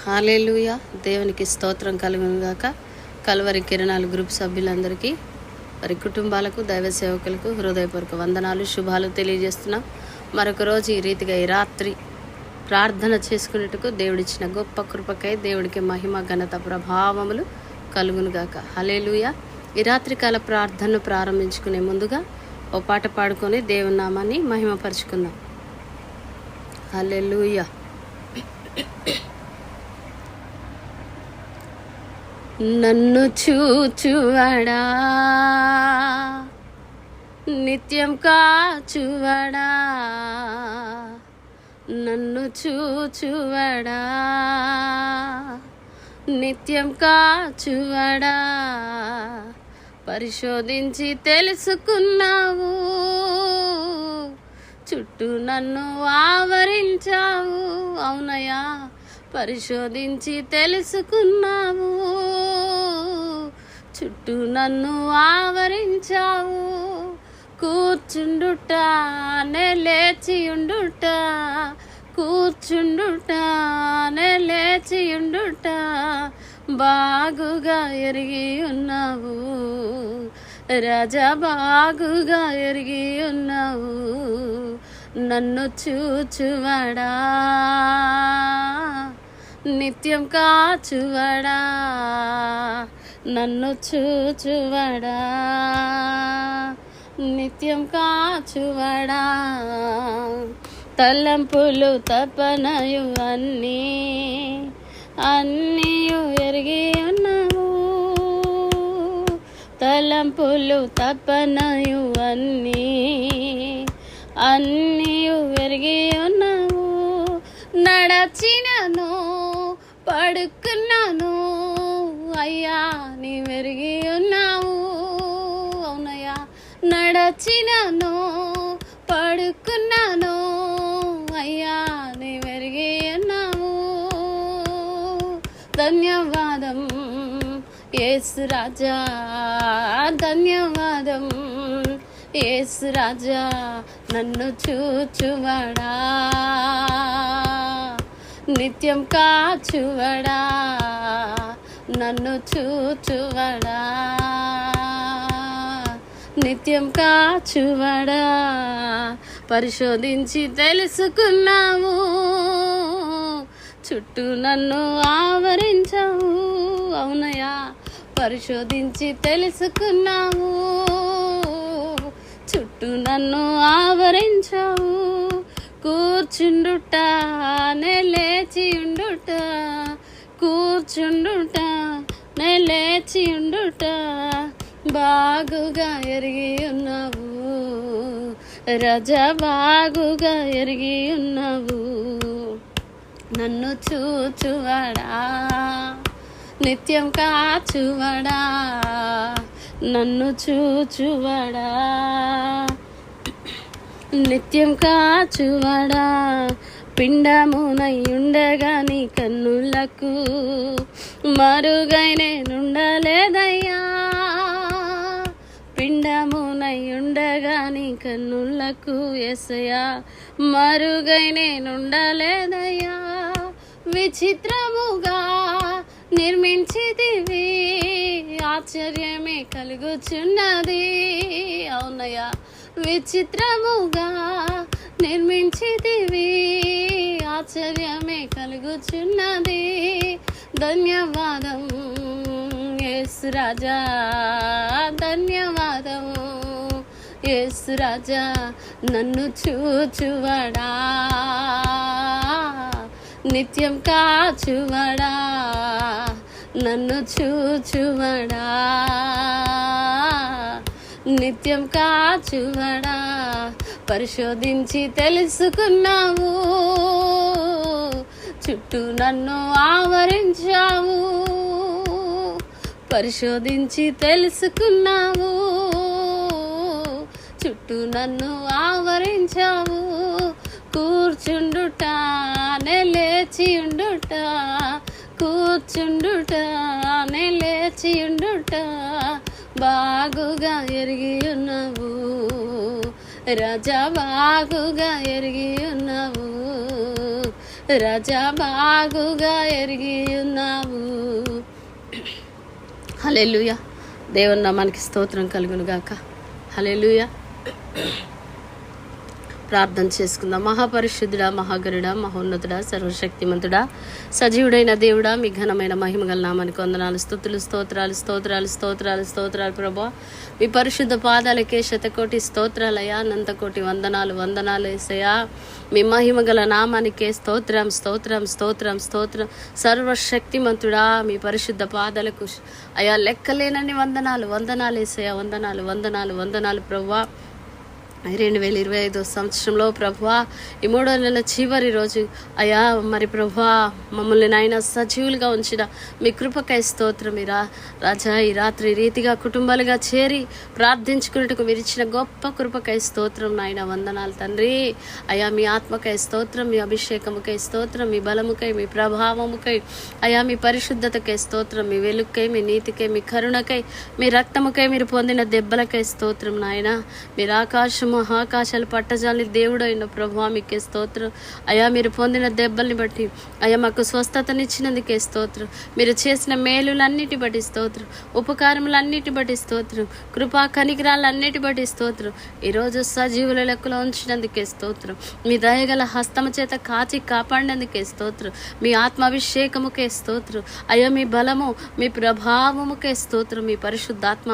హల్లెలూయా. దేవునికి స్తోత్రం కలుగునుగాక. కల్వరి కిరణాలు గ్రూప్ సభ్యులందరికీ, వారి కుటుంబాలకు, దైవ సేవకులకు హృదయపూర్వక వందనాలు, శుభాలు తెలియజేస్తున్నాం. మరొక రోజు ఈ రీతిగా ఈ రాత్రి ప్రార్థన చేసుకునేట్టుకు దేవుడిచ్చిన గొప్ప కృపకై దేవుడికి మహిమ, ఘనత, ప్రభావములు కలుగునుగాక. హల్లెలూయా. ఈ రాత్రికాల ప్రార్థనను ప్రారంభించుకునే ముందుగా ఓ పాట పాడుకొని దేవుని నామాన్ని మహిమపరుచుకుందాం. హల్లెలూయా. నన్ను చూచువడా, నిత్యం కాచువడా, నన్ను చూచువడా, నిత్యం కాచువడా, పరిశోధించి తెలుసుకున్నావు, చుట్టూ నన్ను ఆవరించావు. అవునయ్యా, పరిశోధించి తెలుసుకున్నావు, చుట్టూ నన్ను ఆవరించావు. కూర్చుండుట నే లేచియుండుట, కూర్చుండుట నే లేచియుండుట, బాగుగా ఎరిగి ఉన్నావు రాజా, బాగుగా ఎరిగి ఉన్నావు. నన్ను చూచువడా, నిత్యం కాచువడా, నన్ను చూచువడా, నిత్యం కాచువడా. తలంపులు తపనయు అన్నీయు ఎరిగి ఉన్నావు, తలంపులు తపనయు అన్నీయు ఎరిగి ఉన్నావు. నడచినను పడుకున్నాను అయ్యా, నీ మెరిగి ఉన్నావు. అవునయ్యా, నడచినను పడుకున్నాను అయ్యా, నీ మెరిగి ఉన్నావు. ధన్యవాదం యేసు రాజా, ధన్యవాదం యేసు రాజా, నన్ను చూచువడా, నిత్యం కాచువడా, నన్ను చూచువడా, నిత్యం కాచువడా. పరిశోధించి తెలుసుకున్నావు, చుట్టూ నన్ను ఆవరించావు. అవునయ్యా, పరిశోధించి తెలుసుకున్నావు, చుట్టూ నన్ను ఆవరించావు. కూర్చుండుట నే లేచియుండుట, కూర్చుండుట నే లేచియుండుట, బాగుగా ఎరిగి ఉన్నావు రాజా, బాగుగా ఎరిగి ఉన్నావు. నన్ను చూచువడా, నిత్యం కాచువడా, నన్ను చూచువడా, నిత్యం కాచువడా. పిండమునయుండగా నీ కన్నులకు మరుగై నేనుండలేదయ్యా, పిండమునయుండగా నీ కన్నులకు యేసయ్యా, మరుగై నేనుండలేదయ్యా. విచిత్రముగా నిర్మించితివి, ఆశ్చర్యమే కలుగుచున్నది. అవునయ్యా, విచిత్రముగా నిర్మించితివి, ఆశ్చర్యమే కలుగుచున్నది. ధన్యవాదం యేసు రాజా, ధన్యవాదం యేసు రాజా, నన్ను చూచువడా, నిత్యం కాచువడా, నన్ను చూచువడా, నిత్యం కాచువడా. పరిశోధించి తెలుసుకున్నావు, చుట్టూ నన్ను ఆవరించావు. పరిశోధించి తెలుసుకున్నావు, చుట్టూ నన్ను ఆవరించావు. కూర్చుండుట నే లేచియుండుట, కూర్చుండుట నే లేచియుండుట, బాగుగా ఎరిగి ఉన్నావు రాజా, బాగుగా ఎరిగి ఉన్నావు రాజా బాగుగా ఎరిగి ఉన్నావు. హల్లెలూయా. దేవుని నామానికి స్తోత్రం కలుగును గాక. హల్లెలూయా. ప్రార్థన చేసుకుందాం. మహాపరిశుద్ధుడా, మహాగరుడా, మహోన్నతుడా, సర్వశక్తిమంతుడా, సజీవుడైన దేవుడా, మీ ఘనమైన మహిమగల నామానికి వందనాలు, స్తుతులు, స్తోత్రాలు స్తోత్రాలు స్తోత్రాలు స్తోత్రాలు ప్రభువా. మీ పరిశుద్ధ పాదాలకే శతకోటి స్తోత్రాలయ్యా, అనంతకోటి వందనాలు వందనాలు యేసయ్యా. మీ మహిమగల నామానికే స్తోత్రం స్తోత్రం స్తోత్రం స్తోత్రం. సర్వశక్తిమంతుడా, మీ పరిశుద్ధ పాదాలకు అయ్యా లెక్కలేనన్ని వందనాలు వందనాలు యేసయ్యా, వందనాలు వందనాలు వందనాలు ప్రభువా. 2025 సంవత్సరంలో ప్రభువా, ఈ 3వ నెల చివరి రోజు అయ్యా మరి ప్రభువా, మమ్మల్ని నాయన సజీవులుగా ఉంచిన మీ కృపకై స్తోత్రం. రాజా ఈ రాత్రి రీతిగా కుటుంబాలుగా చేరి ప్రార్థించుకున్నట్టుకు మీరు ఇచ్చిన గొప్ప కృపకై స్తోత్రం నాయన, వందనాలు తండ్రి. అయ్యా మీ ఆత్మకై స్తోత్రం, మీ అభిషేకముకై స్తోత్రం, మీ బలముకై, మీ ప్రభావముకై, అయ్యా మీ పరిశుద్ధతకై స్తోత్రం, మీ వెలుగుకై, మీ నీతికై, మీ కరుణకై, మీ రక్తముకై, మీరు పొందిన దెబ్బలకై స్తోత్రం నాయన. మీరు ఆకాశం మహాకాశాలు పట్టజాలి దేవుడు అయిన ప్రభువా, మీకే స్తోత్రం. అయ్యా మీరు పొందిన దెబ్బల్ని బట్టి అయ్యా మాకు స్వస్థతనిచ్చినందుకే స్తోత్రం. మీరు చేసిన మేలులన్నిటి బట్టి స్తోత్రం, ఉపకారములన్నిటి బట్టి స్తోత్రం, కృపా కనికరాలన్నిటి బట్టి స్తోత్రం. ఈరోజు సజీవుల లెక్కలో ఉంచినందుకే స్తోత్రం. మీ దయగల హస్తము చేత కాచి కాపాడినందుకే స్తోత్రం. మీ ఆత్మాభిషేకముకే స్తోత్రం. అయ్యా మీ బలము, మీ ప్రభావముకే స్తోత్రం. మీ పరిశుద్ధాత్మ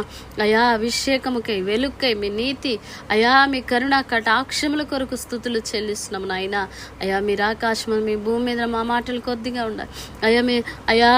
అయా అభిషేకముకై, వెలుక్కై, మీ నీతి అయా మీ కరుణ కటాక్షముల కొరకు స్తుతులు చెల్లిస్తున్నాం నాయన. అయా మీరు ఆకాశం, మీ భూమి మీద మా మాటలు కొద్దిగా ఉండాలి అయా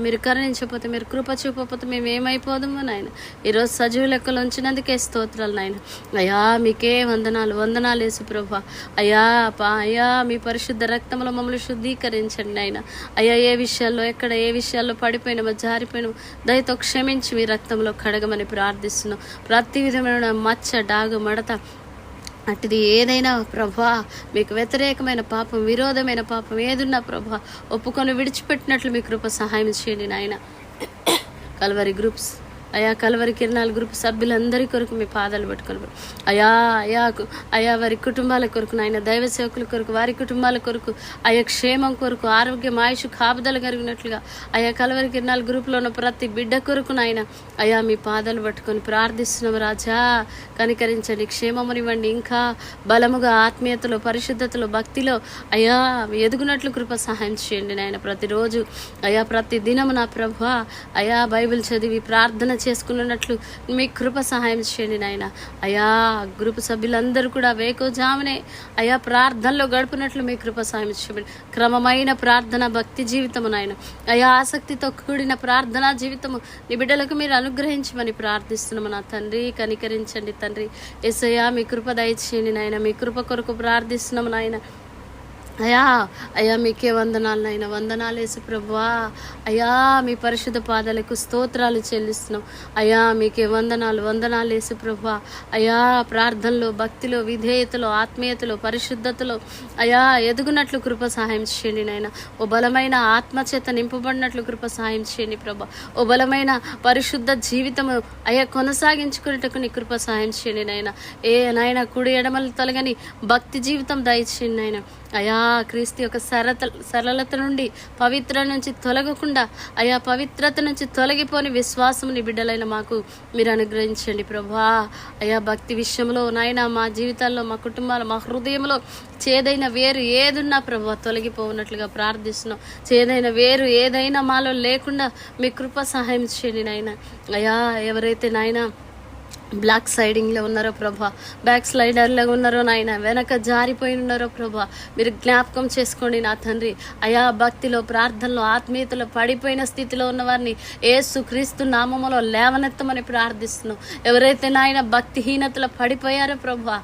మీరు కరుణించకపోతే, మీరు కృప చూపకపోతే మేము ఏమైపోదాము నాయన. ఈరోజు సజీవ లెక్కలు ఉంచినందుకే స్తోత్రాలు నాయన. అయా మీకే వందనాలు వందనాలు యేసు ప్రభువా. అయ్యా మీ పరిశుద్ధ రక్తంలో మమ్మల్ని శుద్ధీకరించండి నాయన. అయ్యా ఏ విషయాల్లో ఎక్కడ ఏ విషయాల్లో పడిపోయినామో జారిపోయినామో దయతో క్షమించి మీ రక్తంలో కడగమని ప్రార్థిస్తున్నాం. ప్రతి విధమైన మచ్చ, డాగు, మడత అటుది ఏదైనా ప్రభా, మీకు వ్యతిరేకమైన పాపం, విరోధమైన పాపం ఏదున్నా ప్రభా ఒప్పుకొని విడిచిపెట్టినట్లు మీ కృప సహాయం చేయండి నాయన. కల్వరి గ్రూప్స్ కల్వరి కిరణాల గ్రూప్ సభ్యులందరి కొరకు మీ పాదాలు పట్టుకొని అయా వారి కుటుంబాల కొరకు నాయన, దైవ సేవకుల కొరకు, వారి కుటుంబాల కొరకు, క్షేమం కొరకు, ఆరోగ్యం, ఆయుష్ కాపుదల కలిగినట్లుగా కల్వరి కిరణాల గ్రూప్లో ఉన్న ప్రతి బిడ్డ కొరకు నాయన మీ పాదాలు పట్టుకొని ప్రార్థిస్తున్నాం రాజా. కనికరించండి, క్షేమమునివ్వండి, ఇంకా బలముగా ఆత్మీయతలో, పరిశుద్ధతలో, భక్తిలో ఎదుగునట్లు కృప సహాయం చేయండి నాయన. ప్రతిరోజు ప్రతి దినము నా ప్రభువా బైబిల్ చదివి ప్రార్థన చేసుకున్నట్లు మీ కృప సహాయం చేయండి నాయన. గ్రూప్ సభ్యులందరూ కూడా వేకోజామునే ప్రార్థనలో గడుపునట్లు మీ కృప సహాయం చేయండి. క్రమమైన ప్రార్థన భక్తి జీవితము నాయన, ఆసక్తితో కూడిన ప్రార్థనా జీవితము నీ బిడ్డలకు మీరు అనుగ్రహించమని ప్రార్థిస్తున్నాము నా తండ్రి. కనికరించండి తండ్రి. యేసయ్యా మీ కృప దయచేయండి నాయన. మీ కృప కొరకు ప్రార్థిస్తున్నాము నాయన. మీకే వందనాలు నాయన. వందనాలు యేసు ప్రభువా. మీ పరిశుద్ధ పాదాలకు స్తోత్రాలు చెల్లిస్తున్నాం. మీకే వందనాలు వందనాలు యేసు ప్రభువా. ప్రార్థనలో, భక్తిలో, విధేయతలో, ఆత్మీయతలో, పరిశుద్ధతలో ఎదుగునట్లు కృప సహాయం చేయండి నాయన. ఓ బలమైన ఆత్మచేత నింపబడినట్లు కృప సహాయం చేయండి ప్రభా. ఓ బలమైన పరిశుద్ధ జీవితము కొనసాగించుకునేటకు నీ కృప సహాయం చేయండి నాయన. నాయన కుడి ఎడమలు తొలగని భక్తి జీవితం దయచేయండి నాయన. క్రీస్తు యొక్క సరళత నుండి, పవిత్ర నుంచి తొలగకుండా పవిత్రత నుంచి తొలగిపోని విశ్వాసముని బిడ్డలైన మాకు మీరు అనుగ్రహించండి ప్రభా. భక్తి విషయంలో నాయన మా జీవితాల్లో, మా కుటుంబాలు, మా హృదయంలో చేదైన వేరు ఏదున్నా ప్రభా తొలగిపోనట్లుగా ప్రార్థిస్తున్నాం. చేదైన వేరు ఏదైనా మాలో లేకుండా మీ కృప సహాయం చేయండి నాయన. ఎవరైతే నాయన బ్లాక్ సైడింగ్లో ఉన్నారో ప్రభా, బ్యాక్ స్లైడర్లో ఉన్నారో నాయన, వెనక జారిపోయి ఉన్నారో ప్రభా మీరు జ్ఞాపకం చేసుకోండి నా తండ్రి. భక్తిలో, ప్రార్థనలో, ఆత్మీయతలో పడిపోయిన స్థితిలో ఉన్న వారిని యేసు క్రీస్తు నామములో లేవనెత్తమని ప్రార్థిస్తున్నాం. ఎవరైతే నాయన భక్తిహీనతలో పడిపోయారో ప్రభా,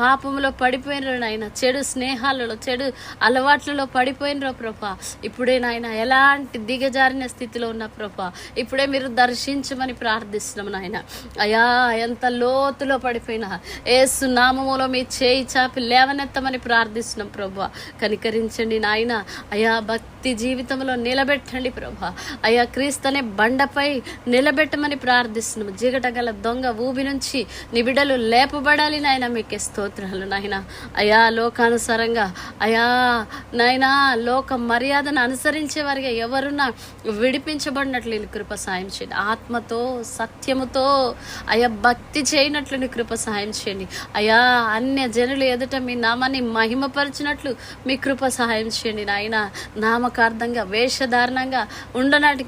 పాపములో పడిపోయినారో నాయన, చెడు స్నేహాలలో, చెడు అలవాట్లలో పడిపోయినరో ప్రభా, ఇప్పుడే నాయన ఎలాంటి దిగజారిన స్థితిలో ఉన్న ప్రభా ఇప్పుడే మీరు దర్శించమని ప్రార్థిస్తున్నాం నాయన. అయా ఎంత లోతులో పడిపోయినా యేసు నామములో మీ చేయి చాపి లేవనెత్తమని ప్రార్థిస్తున్నాం ప్రభువా. కనికరించండి నాయన. అయా భక్తి జీవితంలో నిలబెట్టండి ప్రభువా. అయా క్రీస్తు అనే బండపై నిలబెట్టమని ప్రార్థిస్తున్నాం. జిగట గల దొంగ ఊబి నుంచి నీ బిడ్డలు లేపబడాలి నాయన. మీకే స్తోత్రాలు నాయన. అయా లోకానుసారంగా అయా నాయనా లోక మర్యాదను అనుసరించే వారిగా ఎవరున్నా విడిపించబడినట్లు నీ కృప సాయం చేయండి. ఆత్మతో సత్యముతో అయా భక్తి చేయనట్లు నీ కృప సాయం చేయండి. అయా అన్య జనులు ఎదుట మీ నామాన్ని మహిమపరిచినట్లు మీ కృప సహాయం చేయండి నాయన. నామకార్థంగా వేషధారణంగా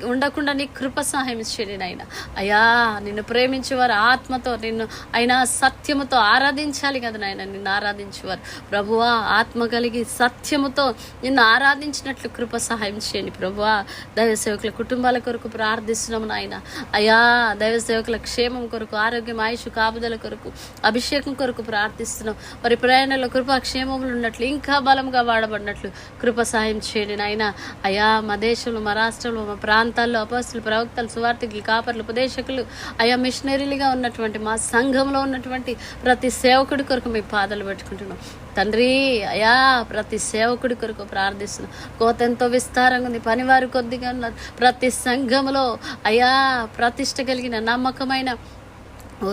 ఉండకుండా నీ కృప సహాయం చేయండి నాయన. అయా నిన్ను ప్రేమించేవారు ఆత్మతో నిన్ను అయినా సత్యముతో ఆరాధించాలి కదా నాయన. నిన్ను ఆరాధించేవారు ప్రభువా ఆత్మ కలిగి సత్యముతో నిన్ను ఆరాధించినట్లు కృప సహాయం చేయండి ప్రభువా. దైవ సేవకుల కుటుంబాల కొరకు ప్రార్థిస్తున్నాము నాయన. అయా దైవ సేవకుల క్షేమం కొరకు, ఆరోగ్యం, ఆయుష్, కాపుదల కొరకు, అభిషేకం కొరకు ప్రార్థిస్తున్నాం. మరి ప్రయాణంలో కృపా క్షేమములు ఉన్నట్లు ఇంకా బలంగా వాడబడినట్లు కృప సహాయం చేయండి నాయన. అయా మా దేశంలో, మా రాష్ట్రంలో, మా ప్రాంతాల్లో అపోస్తులు, ప్రవక్తలు, సువార్థికులు, కాపర్లు, ఉపదేశకులు, అయా మిషనరీలుగా ఉన్నటువంటి మా సంఘంలో ఉన్నటువంటి ప్రతి సేవకుడి కొరకు మీ పాదాలు పెట్టుకుంటున్నాం తండ్రి. అయా ప్రతి సేవకుడి కొరకు ప్రార్థిస్తున్నాం. కోత ఎంతో విస్తారంగా ఉంది, పనివారు కొద్దిగా ఉన్నారు. ప్రతి సంఘంలో అయా ప్రతిష్ట కలిగిన నమ్మకమైన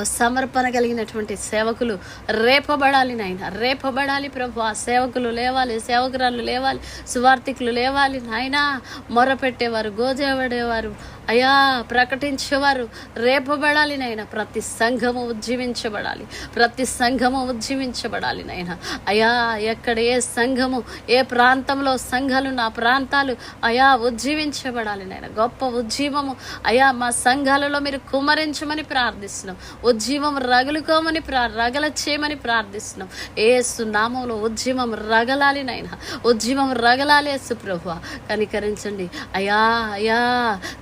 సమర్పణ కలిగినటువంటి సేవకులు రేపబడాలి నాయన. రేపబడాలి ప్రభు. ఆ సేవకులు లేవాలి, సేవకురాలు లేవాలి, సువార్థికులు లేవాలి నాయన. మొరపెట్టేవారు, గోజేవాడేవారు, అయా ప్రకటించేవారు రేపబడాలి నాయన. ప్రతి సంఘము ఉజ్జీవించబడాలి, ప్రతి సంఘము ఉజ్జీవించబడాలి నాయన. అయా ఎక్కడ ఏ సంఘము, ఏ ప్రాంతంలో సంఘాలు, నా ప్రాంతాలు అయా ఉజ్జీవించబడాలి నాయన. గొప్ప ఉజ్జీవము అయా మా సంఘాలలో మీరు కుమరించమని ప్రార్థిస్తున్నాం. ఉజ్జీవం రగులుకోమని రగల చేయమని ప్రార్థిస్తున్నాం. యేసు నామంలో ఉజ్జీవం రగలాలి నాయన. ఉజ్జీవం రగలాలి యేసు ప్రభువా. కనికరించండి అయా. అయా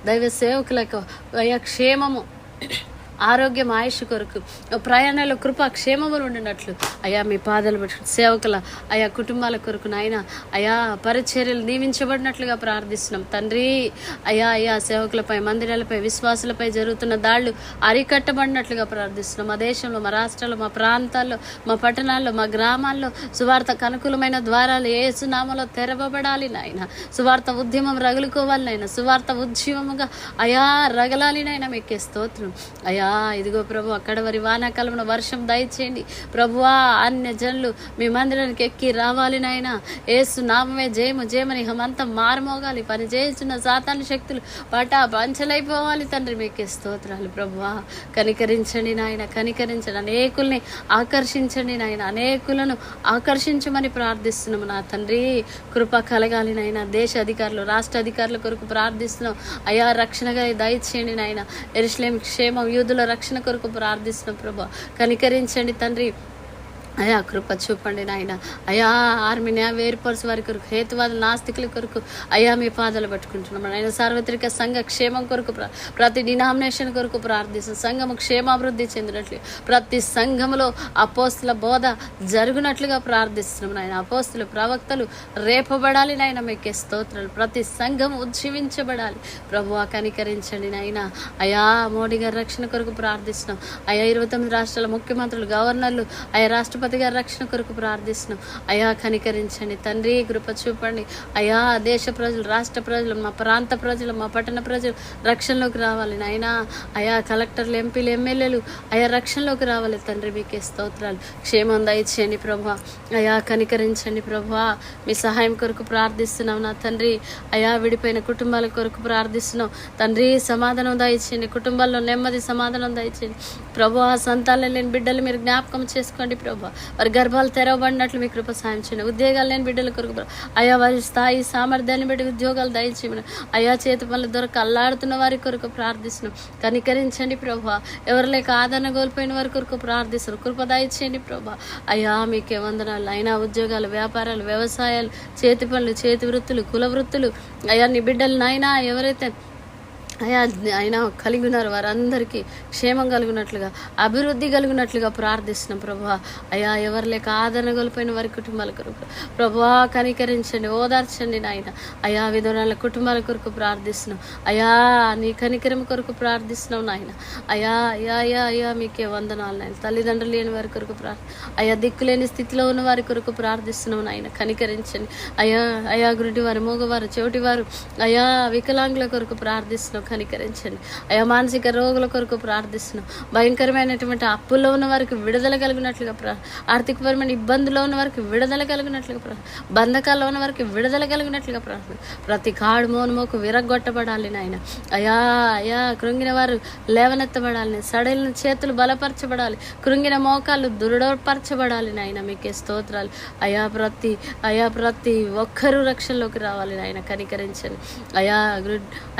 దైవ సేవకులకు అయా క్షేమము, ఆరోగ్యం, ఆయుష్ కొరకు, ప్రయాణాల కృప క్షేమములు ఉండినట్లు అయా మీ పాదాలు పట్టుకుని సేవకుల అయా కుటుంబాల కొరకు నాయన అయా పరిచర్యలు దీవించబడినట్లుగా ప్రార్థిస్తున్నాం తండ్రి. అయా అయా సేవకులపై, మందిరాలపై, విశ్వాసులపై జరుగుతున్న దాడులు అరికట్టబడినట్లుగా ప్రార్థిస్తున్నాం. మా దేశంలో, మా రాష్ట్రాల్లో, మా ప్రాంతాల్లో, మా పట్టణాల్లో, మా గ్రామాల్లో సువార్తకు అనుకూలమైన ద్వారాలు యేసు నామములో తెరవబడాలి నాయన. సువార్త ఉద్యమం రగులుకోవాలి నాయన. సువార్త ఉద్యమముగా అయా రగలాలి నాయన. మీకే స్తోత్రం అయా. ఇదిగో ప్రభు అక్కడ వారి వానాకాలంలో వర్షం దయచేయండి ప్రభువా. అన్య జనులు మీ మందిరానికి ఎక్కి రావాలి నాయన. యేసు నామమే జయము జయమని హమంతా మారుమోగాలి. పని చేస్తున్న సాతాను శక్తులు పంచలైపోవాలి తండ్రి. మీకే స్తోత్రాలు ప్రభువా. కనికరించండి నాయన, కనికరించండి. అనేకుల్ని ఆకర్షించండి నాయన. అనేకులను ఆకర్షించమని ప్రార్థిస్తున్నాము నా తండ్రి. కృప కలగాలి నాయన. దేశ అధికారులు, రాష్ట్ర అధికారుల కొరకు ప్రార్థిస్తున్నాం అయా. రక్షణగా దయచేయండి నాయన. యెరూషలేము క్షేమం, యూదుల రక్షణ కొరకు ప్రార్థిస్తున్నాం ప్రభా. కనికరించండి తండ్రి. అయా కృప చూపండి నాయన. అయా ఆర్మీ న్యాయ ఏర్పరచు వారి కొరకు, హేతువాద నాస్తికుల కొరకు అయా మీ పాదాలు పట్టుకుంటున్నాం ఆయన. సార్వత్రిక సంఘ క్షేమం కొరకు, ప్రతి డినామినేషన్ కొరకు ప్రార్థిస్తున్నాం. సంఘము క్షేమాభివృద్ధి చెందినట్లు, ప్రతి సంఘములో అపోస్తుల బోధ జరుగునట్లుగా ప్రార్థిస్తున్నాం నాయన. అపోస్తులు, ప్రవక్తలు రేపబడాలి నాయన. మీకే స్తోత్రాలు. ప్రతి సంఘం ఉజ్జీవించబడాలి ప్రభువా. కనికరించండి నాయన. అయా మోడీ గారి రక్షణ కొరకు ప్రార్థిస్తున్నాం అయా. 29 రాష్ట్రాల ముఖ్యమంత్రులు, గవర్నర్లు, అయా రాష్ట్రపతి గారి రక్షణ కొరకు ప్రార్థిస్తున్నాం అయా. కనికరించండి తండ్రి. కృప చూపండి అయా. దేశ ప్రజలు, రాష్ట్ర ప్రజలు, మా ప్రాంత ప్రజలు, మా పట్టణ ప్రజలు రక్షణలోకి రావాలి నాయన. అయా కలెక్టర్లు, ఎంపీలు, ఎమ్మెల్యేలు అయా రక్షణలోకి రావాలి తండ్రి. మీకే స్తోత్రాలు. క్షేమం దయచేయండి ప్రభా. అయా కనికరించండి ప్రభా. మీ సహాయం కొరకు ప్రార్థిస్తున్నాం నా తండ్రి. అయా విడిపోయిన కుటుంబాల కొరకు ప్రార్థిస్తున్నాం తండ్రి. సమాధానం దయచేయండి. కుటుంబాల్లో నెమ్మది, సమాధానం దయచేయండి ప్రభా. సంతానం లేని బిడ్డలు మీరు జ్ఞాపకం చేసుకోండి ప్రభా. వారి గర్భాలు తెరవబడినట్లు మీ కృప సాయం చేయండి. ఉద్యోగాలు లేని బిడ్డల కొరకు అయా వారి స్థాయి సామర్థ్యాన్ని బట్టి ఉద్యోగాలు దయచేయమని అయా. చేతి పనులు దొరక అల్లాడుతున్న వారి కొరకు ప్రార్థిస్తున్నాం. కనికరించండి ప్రభా. ఎవరు లేక ఆదరణ కోల్పోయిన వారి కొరకు ప్రార్థిస్తున్నాం. కృప దయచేయండి ప్రభా. అయా మీకే వందనాలు. అయినా ఉద్యోగాలు, వ్యాపారాలు, వ్యవసాయాలు, చేతి పనులు, చేతి వృత్తులు, కుల వృత్తులు అయా నీ బిడ్డలు నాయనా ఎవరైతే అయా ఆయన కలిగి ఉన్నారు వారందరికీ క్షేమం కలిగినట్లుగా, అభివృద్ధి కలిగినట్లుగా ప్రార్థిస్తున్నాం ప్రభువా. అయా ఎవరు లేక ఆదరణ కోల్పోయిన వారి కుటుంబాల కొరకు ప్రభువా కనికరించండి, ఓదార్చండి నాయన. అయా విధవరాల కుటుంబాల కొరకు ప్రార్థిస్తున్నాం అయా, నీ కనికరం కొరకు ప్రార్థిస్తున్నాం నాయన. అయా అయా అయా అయా మీకే వందనాలు నాయన. తల్లిదండ్రులు లేని వారి కొరకు అయా దిక్కులేని స్థితిలో ఉన్న వారి కొరకు ప్రార్థిస్తున్నాం నాయన, కనికరించండి అయా. అయా గురుడివారు, మూగవారు, చెవిటివారు, అయా వికలాంగుల కొరకు ప్రార్థిస్తున్నాం, కనికరించండి అయా. మానసిక రోగుల కొరకు ప్రార్థిస్తున్నాం. భయంకరమైనటువంటి అప్పుల్లో ఉన్న వారికి విడుదల కలిగినట్లుగా, ఆర్థికపరమైన ఇబ్బందుల్లో ఉన్న వారికి విడుదల కలిగినట్లుగా, బంధకాల్లో ఉన్న వారికి విడుదల కలిగినట్లుగా ప్రతి కాడు మోనుమోకు విరగొట్టబడాలి నాయన. అయా అయా కృంగిన వారు లేవనెత్తబడాలి, సడలిన చేతులు బలపరచబడాలి, కృంగిన మోకాళ్ళు దృఢపరచబడాలి నాయన. మీకే స్తోత్రాలు అయా. ప్రతి ఒక్కరూ రక్షణలోకి రావాలి నాయన, కనికరించండి అయా.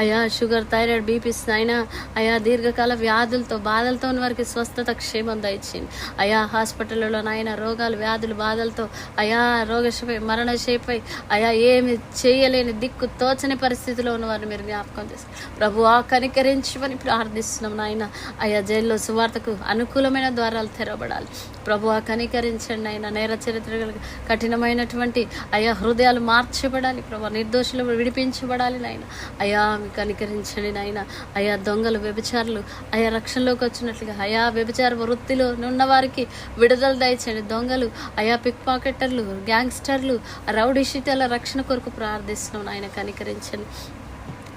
అయా షుగర్, థైరాయిడ్, బీపీస్ నాయన, అయా దీర్ఘకాల వ్యాధులతో బాధలతో ఉన్న వారికి స్వస్థత, క్షేమం దయచేయండి అయా. హాస్పిటల్లో నాయన రోగాలు, వ్యాధులు, బాధలతో అయా రోగశపై, మరణశపై అయా ఏమి చేయలేని దిక్కు తోచని పరిస్థితిలో ఉన్న వారిని మీరు జ్ఞాపకం చేస్తారు ప్రభువా, కనికరించమని ప్రార్థిస్తున్నాం నాయన. అయా జైల్లో సువార్తకు అనుకూలమైన ద్వారాలు తెరవబడాలి ప్రభువా, కనికరించండి ఆయన. నేర చరిత్రలకు కఠినమైనటువంటి అయా హృదయాలు మార్చబడాలి ప్రభా, నిర్దోషులు విడిపించబడాలి నాయన. అయా కనికరించండి నాయన. అయా దొంగలు, వ్యభిచారులు అయా రక్షణలోకి వచ్చినట్లుగా అయా వ్యభిచార వృత్తిలో ఉన్న వారికి విడుదల దయచండి. దొంగలు అయా పిక్ పాకెటర్లు, గ్యాంగ్స్టర్లు, రౌడీ షీటర్ల రక్షణ కొరకు ప్రార్థిస్తున్నాం నాయన, కనికరించండి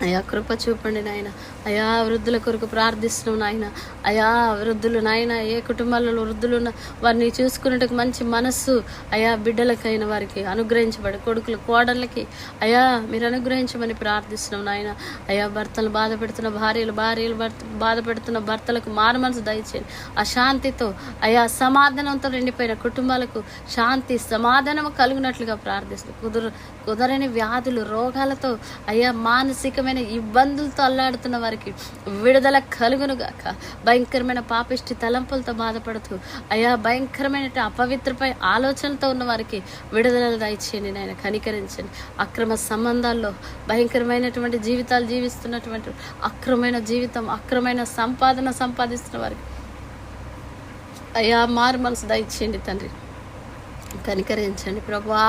అయా. కృప చూపండి నాయన. అయా వృద్ధుల కొరకు ప్రార్థిస్తున్నాం నాయన. అయా వృద్ధులు నాయన, ఏ కుటుంబాలలో వృద్ధులు ఉన్న వారిని చూసుకున్నట్టుకు మంచి మనస్సు అయా బిడ్డలకైన వారికి అనుగ్రహించబడి, కొడుకులు, కోడళ్ళకి అయా మీరు అనుగ్రహించమని ప్రార్థిస్తున్నాం నాయన. అయా భర్తలు బాధపెడుతున్న భార్యలు బాధపెడుతున్న భర్తలకు మారు మనసు దయచేయండి. అశాంతితో అయా సమాధానంతో నిండిపోయిన కుటుంబాలకు శాంతి, సమాధానం కలుగునట్లుగా ప్రార్థిస్తున్నాం. కుదరని వ్యాధులు, రోగాలతో అయా మానసికమైన ఇబ్బందులతో అల్లాడుతున్న వారికి విడుదల కలుగునుగాక. భయంకరమైన పాపిష్టి తలంపులతో బాధపడుతూ అయా భయంకరమైన అపవిత్రపై ఆలోచనలతో ఉన్న వారికి విడుదల దయచేయండి నాయన, కనికరించండి. అక్రమ సంబంధాల్లో భయంకరమైనటువంటి జీవితాలు జీవిస్తున్నటువంటి అక్రమైన జీవితం, అక్రమైన సంపాదన సంపాదిస్తున్న వారికి అయా మారు మనసు దయచేయండి తండ్రి, కనికరించండి ప్రభువా,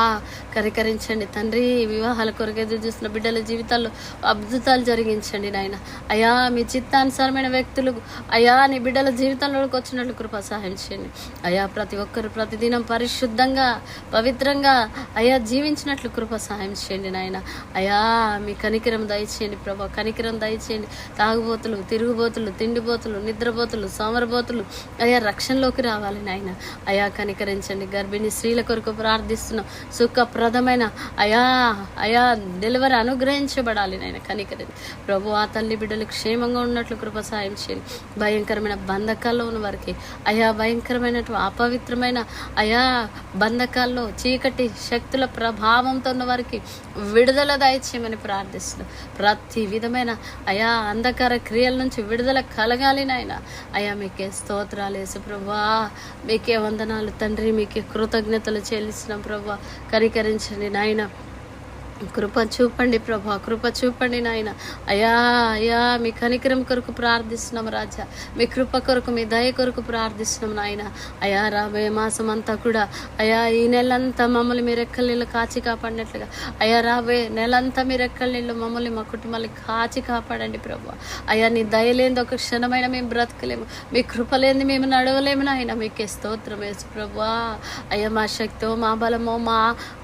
కనికరించండి తండ్రి. వివాహాల కొరకు ఎదురు చూస్తున్న బిడ్డల జీవితాల్లో అద్భుతాలు జరిగించండి నాయన. అయా మీ చిత్తానుసారమైన వ్యక్తులు అయా నీ బిడ్డల జీవితంలోకి వచ్చినట్లు కృప సహాయం చేయండి అయా. ప్రతి ఒక్కరు ప్రతిదినం పరిశుద్ధంగా, పవిత్రంగా అయా జీవించినట్లు కృప సహాయం చేయండి నాయన. అయా మీ కనికరం దయచేయండి ప్రభా, కనికరం దయచేయండి. తాగుబోతులు, తిరుగుబోతులు, తిండిబోతులు, నిద్రబోతులు, సోమరబోతులు అయా రక్షణలోకి రావాలి నాయన. అయా కనికరించండి. గర్భిణీ స్త్రీల కొరకు ప్రార్థిస్తున్నాం. సుఖప్రదమైన అయా డెలివరీ అనుగ్రహించబడాలి నాయన, కనికరించండి ప్రభు. ఆ తల్లి బిడ్డలు క్షేమంగా ఉన్నట్లు కృప సాయం చేయండి. భయంకరమైన బంధకాల్లో ఉన్న వారికి అయా భయంకరమైనటువంటి అపవిత్రమైన అయా బంధకాల్లో చీకటి శక్తుల ప్రభావంతో ఉన్న వారికి విడుదల దయచేయమని ప్రార్థిస్తున్నాం. ప్రతి విధమైన అయా అంధకార క్రియల నుంచి విడుదల కలగాలి నాయన. అయా మీకే స్తోత్రాలు యేసు ప్రభువా, మీకే వందనాలు తండ్రి, మీకే కృతజ్ఞతలు చెల్లిస్తున్నాం ప్రభువా. కనికరించండి నాయన. కృప చూపండి ప్రభా, కృప చూపండి నాయన. అయా అయా మీ కనికరం కొరకు ప్రార్థిస్తున్నాం రాజా, మీ కృప కొరకు, మీ దయ కొరకు ప్రార్థిస్తున్నాం నాయన. అయా రాబోయే మాసం అంతా కూడా అయా ఈ నెలంతా మమ్మల్ని మీరు ఎక్కల నీళ్ళు కాచి కాపాడినట్లుగా అయా రాబోయే నెలంతా మీరు ఎక్కల నీళ్ళు మమ్మల్ని, మా కుటుంబాన్ని కాచి కాపాడండి ప్రభా. అయా నీ దయ లేనిది ఒక క్షణమైన మేము బ్రతకలేము, మీ కృప లేనిది మేము నడవలేము నాయన. మీకే స్తోత్రం యేసు ప్రభువా. అయ్యా మా శక్తో, మా బలమో,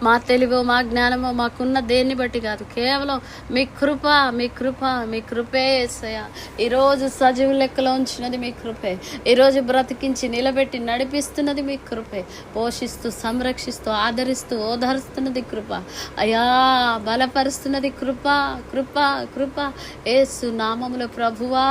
మా తెలివో, మా జ్ఞానమో మాకున్న దేన్ని బట్టి కాదు, కేవలం మీ కృప, మీ కృప, మీ కృపే యేసయ్యా. ఈరోజు సజీవ లెక్కలో ఉంచినది మీ కృపే, ఈరోజు బ్రతికించి నిలబెట్టి నడిపిస్తున్నది మీ కృపే, పోషిస్తూ సంరక్షిస్తూ ఆదరిస్తూ ఓదారుస్తున్నది కృప అయా, బలపరుస్తున్నది కృప, కృప, కృప యేసు నామములో ప్రభువా.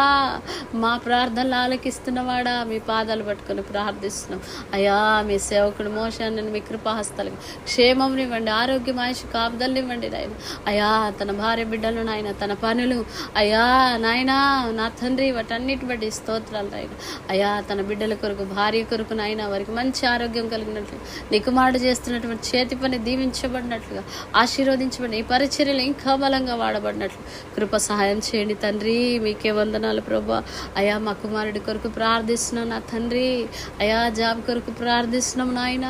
మా ప్రార్థనలు ఆలకిస్తున్నవాడా, మీ పాదాలు పట్టుకొని ప్రార్థిస్తున్నాం అయా. మీ సేవకుడు మోషాన్ని మీ కృపాహస్తాలకు క్షేమం ఇవ్వండి, ఆరోగ్యం, ఆయుష్ కాపుదలు ఇవ్వండి దీవించండి నాయన. అయా తన భార్య బిడ్డలు నాయన, తన పనులు అయా నాయనా నా తండ్రి, వాటన్నిటి బట్టి స్తోత్రాలు నాయన. అయా తన బిడ్డల కొరకు, భార్య కొరకు నాయన, వారికి మంచి ఆరోగ్యం కలిగినట్లు, నికుమాడు చేస్తున్నటువంటి చేతి పని దీవించబడినట్లుగా, ఆశీర్వదించబడి ఈ పరిచర్యలు ఇంకా బలంగా వాడబడినట్లు కృప సహాయం చేయండి తండ్రి. మీకే వందనాలు ప్రభా. అయా మా కుమారుడి కొరకు ప్రార్థిస్తున్నాం నా తండ్రి. అయా జాబ్ కొరకు ప్రార్థిస్తున్నాం నాయన,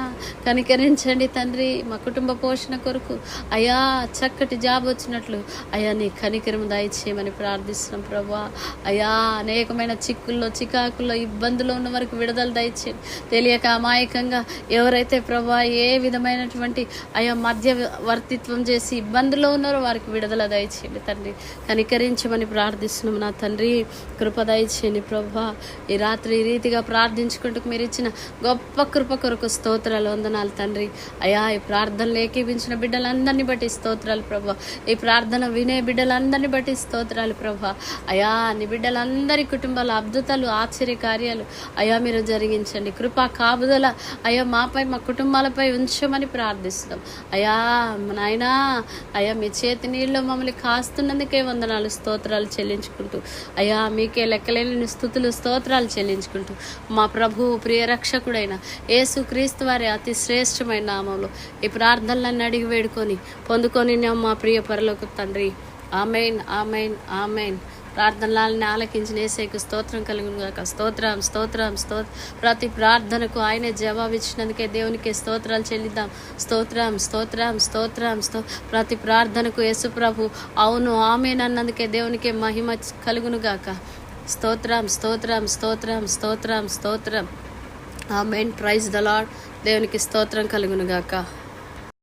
కనికరించండి తండ్రి. మా కుటుంబ పోషణ కొరకు అయా చక్కటి జాబ్ వచ్చినట్లు అయా నీ కనికరం దయచేయమని ప్రార్థిస్తున్నాం ప్రభా. అయా అనేకమైన చిక్కుల్లో, చికాకుల్లో, ఇబ్బందుల్లో ఉన్న వారికి విడుదల దయచేయండి. తెలియక అమాయకంగా ఎవరైతే ప్రభా ఏ విధమైనటువంటి అయా మధ్యవర్తిత్వం చేసి ఇబ్బందుల్లో ఉన్నారో వారికి విడుదల దయచేయండి తండ్రి. కనికరించమని ప్రార్థిస్తున్నాం నా తండ్రి. కృప దయచేయండి ప్రభా. ఈ రాత్రి ఈ రీతిగా ప్రార్థించుకుంటూ మీరు ఇచ్చిన గొప్ప కృప కొరకు స్తోత్రాలు, వందనాలు తండ్రి. అయా ఈ ప్రార్థనలు ఏకీపించిన బిడ్డలందరినీ బట్టి స్తోత్రాలు ప్రభా. ఈ ప్రార్థన వినే బిడ్డలందరినీ బట్టి స్తోత్రాలు ప్రభా. అయా నీ బిడ్డలందరి కుటుంబాల అద్భుతాలు, ఆశ్చర్య కార్యాలు అయా మీరు జరిగించండి. కృపా కాపుదల అయా మాపై, మా కుటుంబాలపై ఉంచమని ప్రార్థిస్తున్నాం. అయా నాయనా అయా మీ చేతి నీళ్ళు మమ్మల్ని కాస్తున్నందుకే వందనాలు, స్తోత్రాలు చెల్లించుకుంటూ అయా మీకే లెక్కలేని స్థుతులు, స్తోత్రాలు చెల్లించుకుంటూ మా ప్రభు ప్రియ రక్షకుడైన యేసు క్రీస్తు వారి అతి శ్రేష్టమైన నామంలో ఈ ప్రార్థనలన్నీ అడిగి వేడుకొని పొందుకొని మా ప్రియ పరలోక తండ్రి. Amen, amen, amen. ప్రార్థనలని ఆలకించిన యేసయ్యకు స్తోత్రం కలుగును గాక. స్తోత్రం, స్తోత్రం, ప్రతి ప్రార్థనకు ఆయనే జవాబు ఇచ్చినందుకే దేవునికి స్తోత్రాలు చెల్లిద్దాం. స్తోత్రం, స్తోత్రం, స్తోత్రం, ప్రతి ప్రార్థనకు యేసు ప్రభు అవును ఆమెన్ అన్నందుకే దేవునికి మహిమ కలుగును గాక. స్తోత్రం, స్తోత్రం, స్తోత్రం, స్తోత్రం, స్తోత్రం. ఆమెన్. Praise the Lord. దేవునికి స్తోత్రం కలుగును గాక.